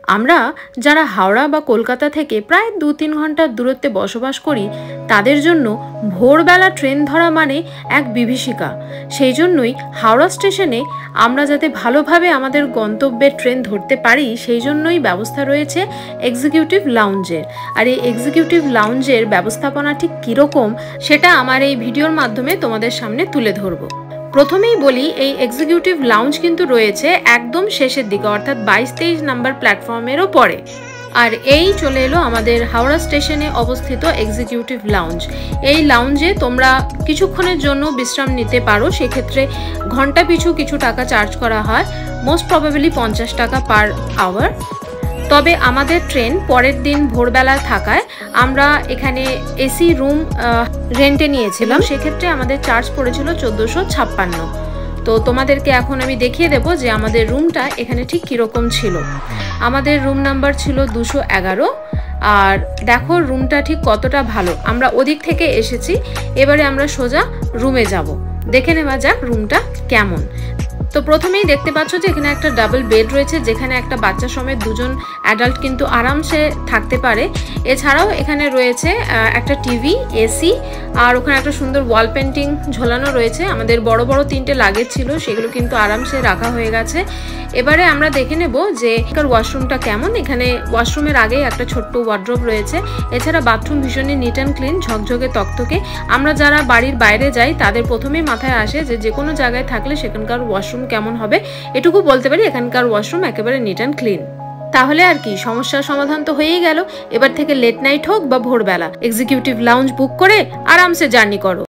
আমরা যারা হাওড়া বা কলকাতা থেকে প্রায় 2-3 ঘন্টার দূরত্বে বসবাস করি তাদের জন্য ভোরবেলা ট্রেন ধরা মানে এক বিভীষিকা। সেই জন্যই হাওড়া স্টেশনে আমরা যাতে ভালোভাবে আমাদের গন্তব্যের ট্রেন ধরতে পারি সেই জন্যই ব্যবস্থা রয়েছে এক্সিকিউটিভ লাউঞ্জের। আর এই এক্সিকিউটিভ লাউঞ্জের ব্যবস্থাপনা ঠিক কীরকম সেটা আমার এই ভিডিওর মাধ্যমে তোমাদের সামনে তুলে ধরবো। প্রথমেই বলি, এই এক্সিকিউটিভ লাউঞ্জ কিন্তু রয়েছে একদম শেষের দিকে, অর্থাৎ 22-23 নাম্বার প্ল্যাটফর্মেরও পরে। আর এই চলে এলো আমাদের হাওড়া স্টেশনে অবস্থিত এক্সিকিউটিভ লাউঞ্জ। এই লাউঞ্জে তোমরা কিছুক্ষণের জন্য বিশ্রাম নিতে পারো, সেক্ষেত্রে ঘন্টা পিছু কিছু টাকা চার্জ করা হয়, মোস্ট প্রবাবলি 50 টাকা পার আওয়ার। তবে আমাদের ট্রেন পরের দিন ভোরবেলা থাকায় আমরা এখানে এসি রুম রেন্টে নিয়েছিলাম, সেক্ষেত্রে আমাদের চার্জ পড়েছিল 1456। তো তোমাদেরকে এখন আমি দেখিয়ে দেব যে আমাদের রুমটা এখানে ঠিক কীরকম ছিল। আমাদের রুম নাম্বার ছিল 211। আর দেখো রুমটা ঠিক কতটা ভালো। আমরা ওদিক থেকে এসেছি, এবারে আমরা সোজা রুমে যাব, দেখে নেওয়া যাক রুমটা কেমন। তো প্রথমেই দেখতে পাচ্ছ যে এখানে একটা ডাবল বেড রয়েছে, যেখানে একটা বাচ্চা সমেত দুজন অ্যাডাল্ট কিন্তু আরামসে থাকতে পারে। এছাড়াও এখানে রয়েছে একটা টিভি, এসি, আর ওখানে একটা সুন্দর ওয়াল পেন্টিং ঝোলানো রয়েছে। আমাদের বড় বড় 3টে লাগেজ ছিল, সেগুলো কিন্তু আরামসে রাখা হয়ে গেছে। এবারে আমরা দেখে নেব যে ওয়াশরুমটা কেমন। এখানে ওয়াশরুমের আগেই একটা ছোট্ট ওয়ার্ড্রোব রয়েছে। এছাড়া বাথরুম ভীষণই নিট অ্যান্ড ক্লিন, ঝকঝকে তকতকে। আমরা যারা বাড়ির বাইরে যাই তাদের প্রথমেই মাথায় আসে যে কোনো জায়গায় থাকলে সেখানকার ওয়াশরুম কেমন হবে। এটুকু বলতে পারি এখানকার ওয়াশরুম একেবারে নিট অ্যান্ড ক্লিন। তাহলে আর কি, সমস্যার সমাধান তো হয়েই গেল। এবার থেকে লেট নাইট হোক বা ভোরবেলা এক্সিকিউটিভ লাউঞ্জ বুক করে আরামসে জার্নি করো।